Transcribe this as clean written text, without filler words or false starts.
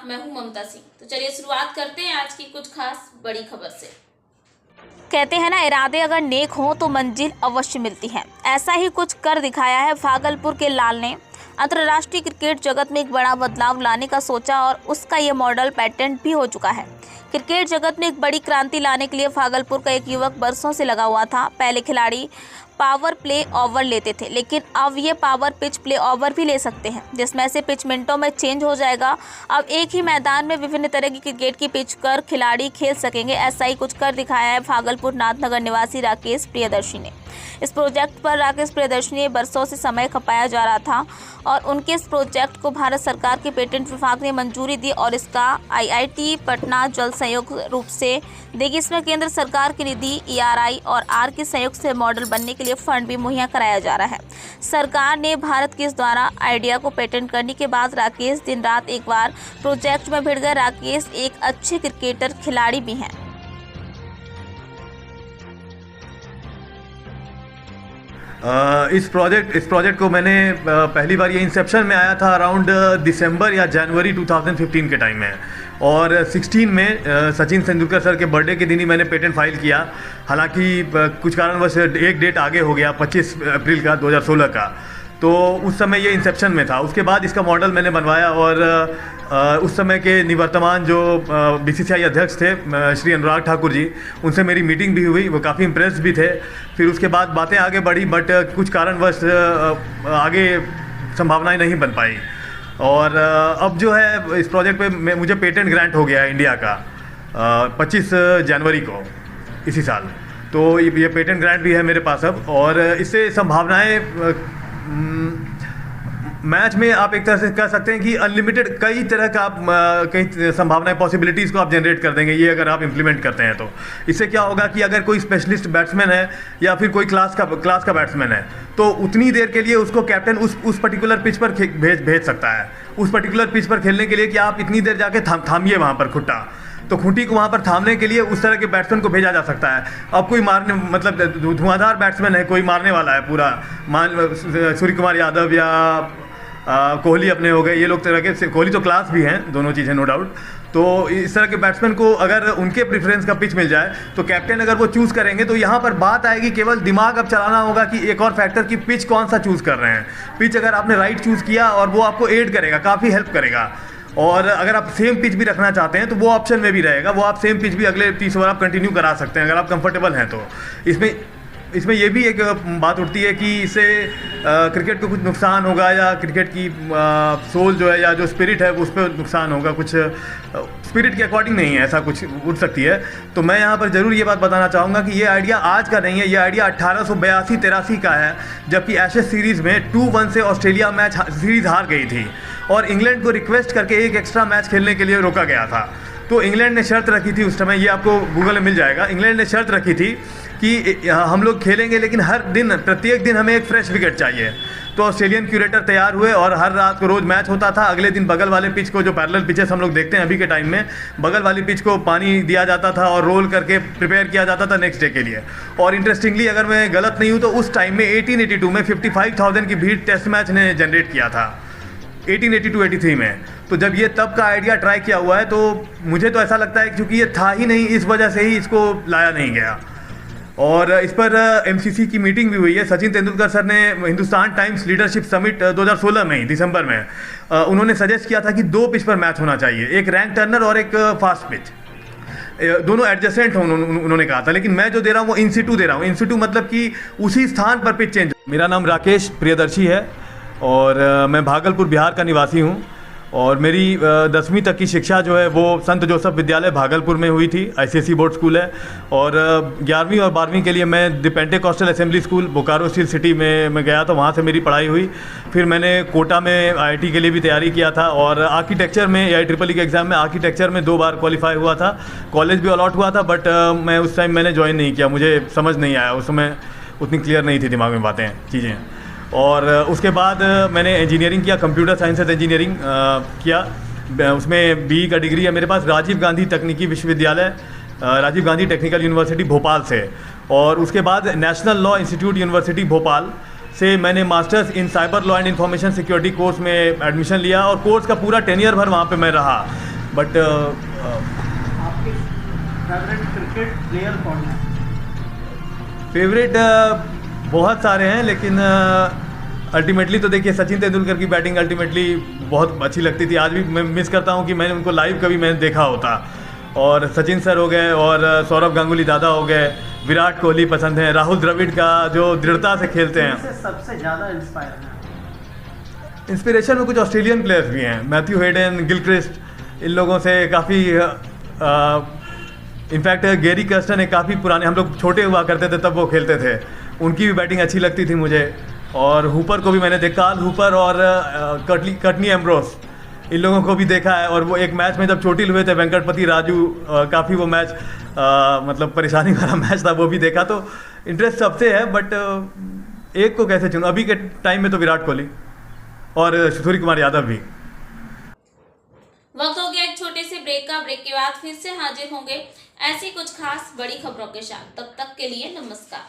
मैं हूं ममता सिंह। तो चलिए शुरुआत करते हैं आज की कुछ खास बड़ी खबर से। कहते हैं ना, इरादे अगर नेक हों तो मंजिल अवश्य मिलती है। ऐसा ही कुछ कर दिखाया है भागलपुर के लाल ने। अंतर्राष्ट्रीय क्रिकेट जगत में एक बड़ा बदलाव लाने का सोचा और उसका ये मॉडल पेटेंट भी हो चुका है। क्रिकेट जगत में एक बड़ी क्रांति लाने के लिए भागलपुर का एक युवक बरसों से लगा हुआ था। पहले खिलाड़ी पावर प्ले ओवर लेते थे, लेकिन अब ये पावर पिच प्ले ओवर भी ले सकते हैं, जिसमें से पिच मिनटों में चेंज हो जाएगा। अब एक ही मैदान में विभिन्न तरह की क्रिकेट की पिच कर खिलाड़ी खेल सकेंगे। ऐसा ही कुछ कर दिखाया है भागलपुर नाथनगर निवासी राकेश प्रियदर्शी ने। इस प्रोजेक्ट पर राकेश प्रियदर्शी ने बरसों से समय खपाया जा रहा था और उनके इस प्रोजेक्ट को भारत सरकार के पेटेंट विभाग ने मंजूरी दी और इसका IIT पटना जल्द संयुक्त रूप से देगी। इसमें केंद्र सरकार की निधि ERI और R के संयुक्त से मॉडल बनने के लिए फंड भी मुहैया कराया जा रहा है। सरकार ने भारत के इस द्वारा आइडिया को पेटेंट करने के बाद राकेश दिन रात एक बार प्रोजेक्ट में भिड़ गए। राकेश एक अच्छे क्रिकेटर खिलाड़ी भी हैं। इस प्रोजेक्ट को मैंने पहली बार ये इंसेप्शन में आया था अराउंड दिसंबर या जनवरी 2015 के टाइम में, और 16 में सचिन तेंदुलकर सर के बर्थडे के दिन ही मैंने पेटेंट फाइल किया। हालांकि कुछ कारणवश एक डेट आगे हो गया 25 अप्रैल का 2016 का, तो उस समय ये इंसेप्शन में था। उसके बाद इसका मॉडल मैंने बनवाया और उस समय के निवर्तमान जो BCCI अध्यक्ष थे श्री अनुराग ठाकुर जी, उनसे मेरी मीटिंग भी हुई। वो काफ़ी इम्प्रेस्ड भी थे। फिर उसके बाद बातें आगे बढ़ी, बट कुछ कारणवश आगे संभावनाएं नहीं बन पाई। और अब जो है इस प्रोजेक्ट पे मुझे पेटेंट ग्रांट हो गया है इंडिया का 25 जनवरी को इसी साल। तो ये पेटेंट ग्रांट भी है मेरे पास अब, और इससे संभावनाएं मैच में आप एक तरह से कह सकते हैं कि अनलिमिटेड कई तरह का आप कई संभावनाएं पॉसिबिलिटीज़ को आप जनरेट कर देंगे, ये अगर आप इम्प्लीमेंट करते हैं। तो इससे क्या होगा कि अगर कोई स्पेशलिस्ट बैट्समैन है या फिर कोई क्लास का बैट्समैन है, तो उतनी देर के लिए उसको कैप्टन उस पर्टिकुलर पिच पर भेज सकता है। उस पर्टिकुलर पिच पर खेलने के लिए कि आप इतनी देर जाके थामिए वहाँ पर खुट्टा, तो खूंटी को वहाँ पर थामने के लिए उस तरह के बैट्समैन को भेजा जा सकता है। अब कोई मारने मतलब धुआंधार बैट्समैन है, कोई मारने वाला है पूरा, सूर्य कुमार यादव या कोहली अपने हो गए, ये लोग तरह के, कोहली तो क्लास भी हैं, दोनों चीज़ें नो डाउट। तो इस तरह के बैट्समैन को अगर उनके प्रेफरेंस का पिच मिल जाए तो कैप्टन अगर वो चूज़ करेंगे, तो यहाँ पर बात आएगी केवल दिमाग अब चलाना होगा कि एक और फैक्टर कि पिच कौन सा चूज़ कर रहे हैं। पिच अगर आपने राइट चूज़ किया और वो आपको एड करेगा, काफ़ी हेल्प करेगा। और अगर आप सेम पिच भी रखना चाहते हैं तो वो ऑप्शन में भी रहेगा, वो आप सेम पिच भी अगले 30 ओवर आप कंटिन्यू करा सकते हैं अगर आप कंफर्टेबल हैं। तो इसमें ये भी एक बात उठती है कि इससे क्रिकेट को कुछ नुकसान होगा, या क्रिकेट की सोल जो है या जो स्पिरिट है उस पर नुकसान होगा, कुछ स्पिरिट के अकॉर्डिंग नहीं है, ऐसा कुछ उठ सकती है। तो मैं यहाँ पर ज़रूर ये बात बताना चाहूँगा कि ये आइडिया आज का नहीं है, ये आइडिया 1882-83 का है, जबकि एशेज सीरीज़ में 2-1 से ऑस्ट्रेलिया मैच सीरीज़ हार गई थी और इंग्लैंड को रिक्वेस्ट करके एक एक्स्ट्रा मैच खेलने के लिए रोका गया था। तो इंग्लैंड ने शर्त रखी थी उस समय, ये आपको गूगल में मिल जाएगा। इंग्लैंड ने शर्त रखी थी कि हम लोग खेलेंगे लेकिन हर दिन प्रत्येक दिन हमें एक फ्रेश विकेट चाहिए। तो ऑस्ट्रेलियन क्यूरेटर तैयार हुए और हर रात को रोज़ मैच होता था। अगले दिन बगल वाले पिच को, जो पैरेलल पिचेस हम लोग देखते हैं अभी के टाइम में, बगल वाली पिच को पानी दिया जाता था और रोल करके प्रिपेयर किया जाता था नेक्स्ट डे के लिए। और इंटरेस्टिंगली, अगर मैं गलत नहीं हूँ तो उस टाइम में 1882 में 55,000 की भीड़ टेस्ट मैच ने जनरेट किया था 1882-83 में। तो जब ये तब का आइडिया ट्राई किया हुआ है, तो मुझे तो ऐसा लगता है क्योंकि ये था ही नहीं, इस वजह से ही इसको लाया नहीं गया। और इस पर MCC की मीटिंग भी हुई है। सचिन तेंदुलकर सर ने हिंदुस्तान टाइम्स लीडरशिप समिट 2016 में दिसंबर में उन्होंने सजेस्ट किया था कि 2 पिच पर मैच होना चाहिए, एक रैंक टर्नर और एक फास्ट पिच, दोनों एडजेसेंट हो उन्होंने कहा था। लेकिन मैं जो दे रहा हूँ वो इन सिटू दे रहा हूँ। इन सिटू मतलब कि उसी स्थान पर पिच चेंज। मेरा नाम राकेश प्रियदर्शी है और मैं भागलपुर बिहार का निवासी हूँ, और मेरी 10वीं तक की शिक्षा जो है वो संत जोसेफ विद्यालय भागलपुर में हुई थी, ICSE बोर्ड स्कूल है। और 11वीं और 12वीं के लिए मैं the Pentecostal Assembly School Bokaro Steel City में मैं गया, तो वहाँ से मेरी पढ़ाई हुई। फिर मैंने कोटा में IIT के लिए भी तैयारी किया था, और आर्किटेक्चर में IIEEE के एग्ज़ाम में आर्किटेक्चर में 2 बार क्वालिफाई हुआ था। कॉलेज भी अलॉट हुआ था, बट मैं उस टाइम मैंने ज्वाइन नहीं किया, मुझे समझ नहीं आया, उस समय उतनी क्लियर नहीं थी दिमाग में बातें चीज़ें। और उसके बाद मैंने इंजीनियरिंग किया, कंप्यूटर साइंस एंड इंजीनियरिंग किया। उसमें BE का डिग्री है मेरे पास राजीव गांधी तकनीकी विश्वविद्यालय, राजीव गांधी टेक्निकल यूनिवर्सिटी भोपाल से। और उसके बाद national law institute university Bhopal से मैंने masters in cyber law and information security course में एडमिशन लिया, और कोर्स का पूरा 10 ईयर भर वहाँ पे मैं रहा। बट आपके फेवरेट क्रिकेट प्लेयर कौन है? फेवरेट बहुत सारे हैं, लेकिन अल्टीमेटली तो देखिए सचिन तेंदुलकर की बैटिंग अल्टीमेटली बहुत अच्छी लगती थी। आज भी मैं मिस करता हूँ कि मैंने उनको लाइव कभी मैंने देखा होता। और सचिन सर हो गए और सौरव गांगुली दादा हो गए, विराट कोहली पसंद है, राहुल द्रविड़ का जो दृढ़ता से खेलते हैं। इनसे सबसे ज़्यादा इंस्पायर है? इंस्पिरेशन में कुछ ऑस्ट्रेलियन प्लेयर्स भी हैं, मैथ्यू हेडन, गिलक्रिस्ट, इन लोगों से काफ़ी इनफैक्ट गेरी कर्स्टन एक काफ़ी पुराने, हम लोग छोटे हुआ करते थे तब वो खेलते थे, उनकी भी बैटिंग अच्छी लगती थी मुझे। और हुपर को भी मैंने देखा, कार्ल हुपर और कटनी एम्ब्रोस, इन लोगों को भी देखा है। और वो एक मैच में जब चोटिल हुए थे वेंकटपति राजू, काफ़ी वो मैच मतलब परेशानी वाला मैच था, वो भी देखा। तो इंटरेस्ट सबसे है, बट एक को कैसे चुनूं? अभी के टाइम में तो विराट कोहली और सूर्य कुमार यादव भी। वक्त हो गया एक छोटे से ब्रेक का। ब्रेक के बाद फिर से हाजिर होंगे ऐसी कुछ खास बड़ी खबरों के साथ। तब तक के लिए नमस्कार।